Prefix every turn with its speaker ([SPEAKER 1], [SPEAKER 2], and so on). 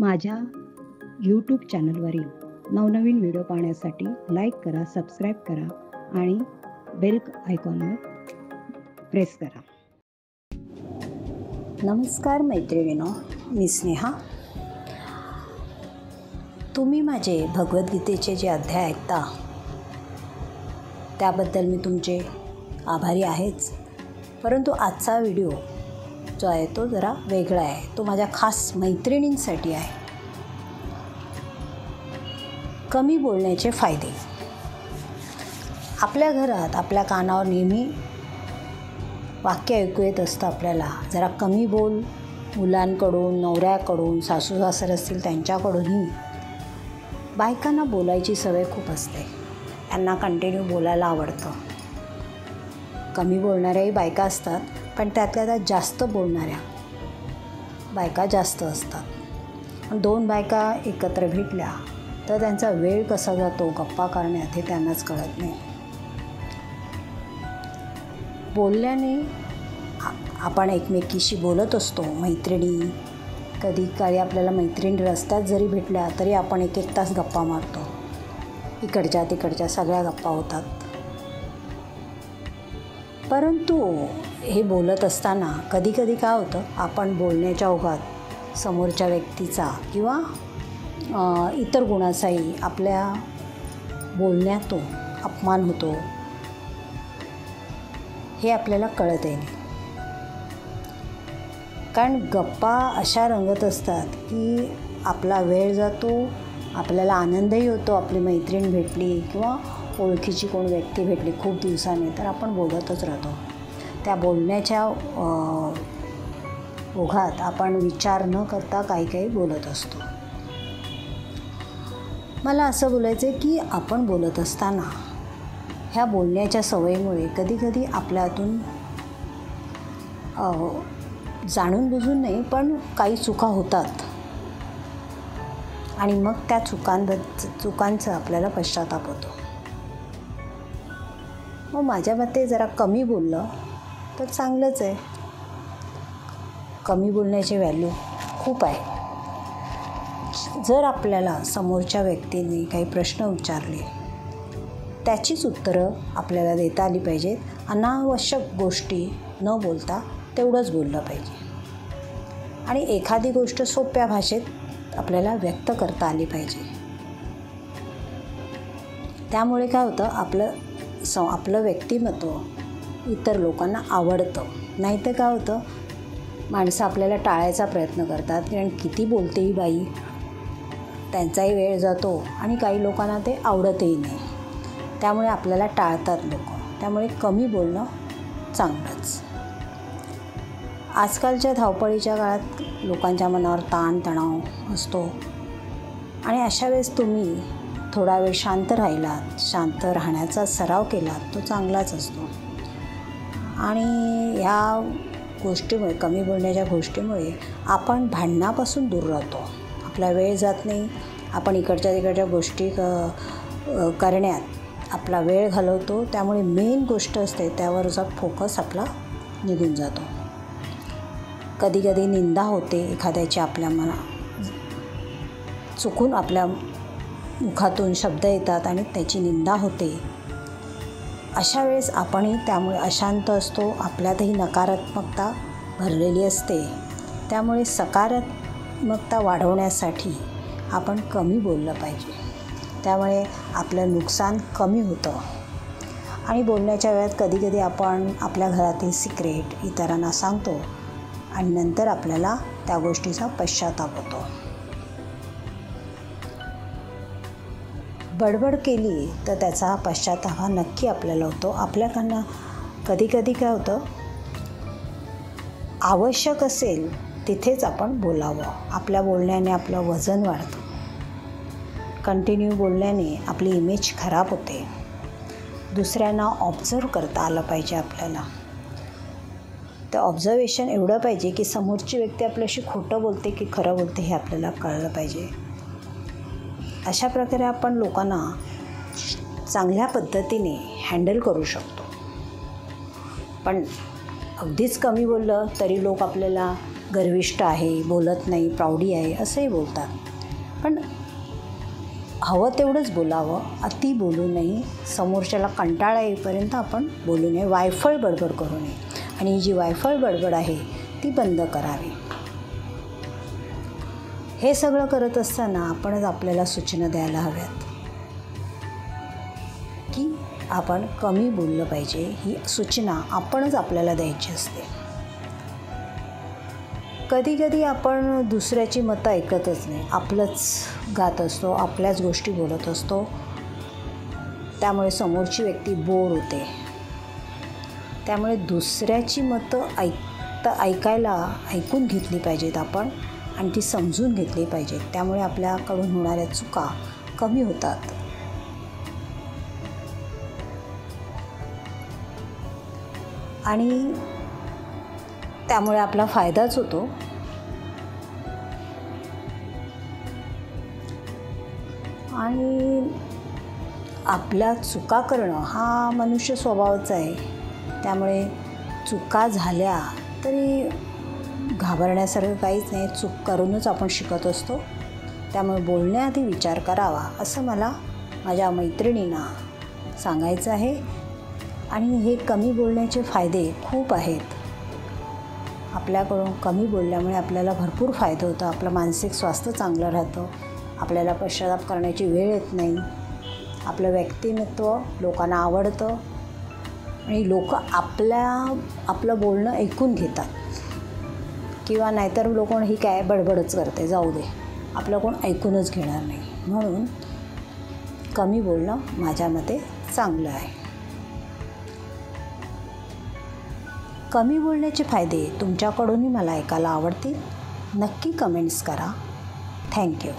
[SPEAKER 1] माझ्या यूट्यूब चॅनलवरील नवनवीन व्हिडिओ पाहण्यासाठी लाईक करा, सबस्क्राईब करा आणि बेल आयकॉनवर प्रेस करा.
[SPEAKER 2] नमस्कार मैत्रिणींनो, मी स्नेहा. तुम्ही माझे भगवद्गीतेचे जे अध्याय ऐकता त्याबद्दल मी तुमचे आभारी आहेच. परंतु आजचा व्हिडिओ जो आहे तो जरा वेगळा आहे. तो माझ्या खास मैत्रिणींसाठी आहे. कमी बोलण्याचे फायदे. आपल्या घरात आपल्या कानावर नेहमी वाक्य ऐकू येत असतं आपल्याला, जरा कमी बोल. मुलांकडून, नवऱ्याकडून, सासू सासरे असतील त्यांच्याकडूनही. बायकांना बोलायची सवय खूप असते. त्यांना कंटिन्यू बोलायला आवडतं. कमी बोलणाऱ्याही बायका असतात, पण त्यातल्या त्यात जास्त बोलणाऱ्या बायका जास्त असतात. दोन बायका एकत्र भेटल्या तर त्यांचा वेळ कसा जातो गप्पा करण्यात हे त्यांनाच कळत नाही. बोलल्याने आपण एकमेकीशी बोलत असतो. मैत्रिणी, कधी काही आपल्याला मैत्रिणी रस्त्यात जरी भेटल्या तरी आपण एक एक तास गप्पा मारतो. इकडच्या तिकडच्या सगळ्या गप्पा होतात. परंतु हे बोलत असताना कधी कधी काय होतं, आपण बोलण्याच्या ओघात समोरच्या व्यक्तीचा किंवा इतर गुणाचाही आपल्या बोलण्यातून अपमान होतो, हे आपल्याला कळतही नाही. कारण गप्पा अशा रंगत असतात की आपला वेळ जातो, आपल्याला आनंदही होतो. आपली मैत्रीण भेटली किंवा ओळखीची कोण व्यक्ती भेटली खूप दिवसांनी तर आपण बोलतच राहतो. त्या बोलण्याच्या ओघात आपण विचार न करता काही काही बोलत असतो. मला असं बोलायचं आहे की आपण बोलत असताना ह्या बोलण्याच्या सवयीमुळे कधीकधी आपल्यातून जाणून बुजून नाही पण काही चुका होतात आणि मग त्या चुकांचा आपल्याला पश्चाताप होतो. मग माझ्या मते जरा कमी बोललं तर चांगलंच आहे. कमी बोलण्याची व्हॅल्यू खूप आहे. जर आपल्याला समोरच्या व्यक्तीने काही प्रश्न विचारले त्याचीच उत्तरं आपल्याला देता आली पाहिजेत. अनावश्यक गोष्टी न बोलता तेवढंच बोललं पाहिजे. आणि एखादी गोष्ट सोप्या भाषेत आपल्याला व्यक्त करता आली पाहिजे. त्यामुळे काय होतं, आपलं व्यक्तिमत्व इतर लोकांना आवडतं. नाहीतर काय होतं, माणसं आपल्याला टाळायचा प्रयत्न करतात कारण किती बोलते ही बाई, त्यांचाही वेळ जातो आणि काही लोकांना ते आवडतही नाही. त्यामुळे आपल्याला टाळतात लोक. त्यामुळे कमी बोलणं चांगलंच. आजकालच्या धावपळीच्या काळात लोकांच्या मनावर ताणतणाव असतो आणि अशा वेळेस तुम्ही थोडा वेळ शांत राहिलात, शांत राहण्याचा सराव केलात तो चांगलाच असतो. आणि ह्या गोष्टीमुळे, कमी बोलण्याच्या गोष्टीमुळे आपण भांडणापासून दूर राहतो. आपला वेळ जात नाही. आपण इकडच्या तिकडच्या गोष्टी करण्यात आपला वेळ घालवतो. त्यामुळे मेन गोष्ट असते त्यावरचा फोकस आपला निघून जातो. कधी कधी निंदा होते एखाद्याची, आपल्या चुकून आपल्या मुखातून शब्द येतात आणि त्याची निंदा होते. अशा वेळेस आपणही त्यामुळे अशांत असतो. आपल्यातही नकारात्मकता भरलेली असते. त्यामुळे सकारात्मकता वाढवण्यासाठी आपण कमी बोललं पाहिजे. त्यामुळे आपलं नुकसान कमी होतं. आणि बोलण्याच्या वेळात कधीकधी आपण आपल्या घरातील सिक्रेट इतरांना सांगतो आणि नंतर आपल्याला त्या गोष्टीचा पश्चाताप होतो. बडबड केली तर त्याचा पश्चाताप हा नक्की आपल्याला होतो. आपल्याकडनं कधीकधी काय होतं, आवश्यक असेल तिथेच आपण बोलावं. आपल्या बोलण्याने आपलं वजन वाढतं. कंटिन्यू बोलण्याने आपली इमेज खराब होते. दुसऱ्यांना ऑब्झर्व करता आलं पाहिजे आपल्याला. तर ऑब्झर्वेशन एवढं पाहिजे की समोरची व्यक्ती आपल्याशी खोटं बोलते की खरं बोलते हे आपल्याला कळलं पाहिजे. अशा प्रकारे आपण लोकांना चांगल्या पद्धतीने हँडल करू शकतो. पण अगदीच कमी बोललं तरी लोक आपल्याला गर्विष्ठ आहे, बोलत नाही, प्राऊडी आहे असंही बोलतात. पण हवं तेवढंच बोलावं, अति बोलू नये, समोरच्याला कंटाळा येईपर्यंत आपण बोलू नये, वायफळ बडबड करू नये. आणि ही जी वायफळ बडबड आहे ती बंद करावी. हे सगळं करत असताना आपणच आपल्याला सूचना द्यायला हव्यात की आपण कमी बोललं पाहिजे. ही सूचना आपणच आपल्याला द्यायची असते. कधी कधी आपण दुसऱ्याची मतं ऐकतच नाही, आपलंच गात असतो, आपल्याच गोष्टी बोलत असतो. त्यामुळे समोरची व्यक्ती बोर होते. त्यामुळे दुसऱ्याची मतं ऐकून घेतली पाहिजेत आपण आणि ती समजून घेतली पाहिजेत. त्यामुळे आपल्याकडून होणाऱ्या चुका कमी होतात. आणि त्यामुळे आपला फायदाच होतो. आणि आपल्या चुका करणं हा मनुष्य स्वभावच आहे. त्यामुळे चुका झाल्या तरी घाबरण्यासारखं काहीच नाही. चूक करूनच आपण शिकत असतो. त्यामुळे बोलण्याआधी विचार करावा असं मला माझ्या मैत्रिणींना सांगायचं आहे. आणि हे कमी बोलण्याचे फायदे खूप आहेत. आपल्याकडून कमी बोलल्यामुळे आपल्याला भरपूर फायदा होतो. आपलं मानसिक स्वास्थ्य चांगलं राहतं. आपल्याला पश्चाताप करण्याची वेळ येत नाही. आपलं व्यक्तिमत्व लोकांना आवडतं आणि लोक आपलं बोलणं ऐकून घेतात. किंवा नाहीतर लोक ही काय बडबडच करते, जाऊ दे, आपलं कोण ऐकूनच घेणार नाही. म्हणून कमी बोलणं माझ्या मते चांगलं आहे. कमी बोलण्याचे फायदे तुमच्याकडूनही मला ऐकायला आवडतील. नक्की कमेंट्स करा. थँक्यू.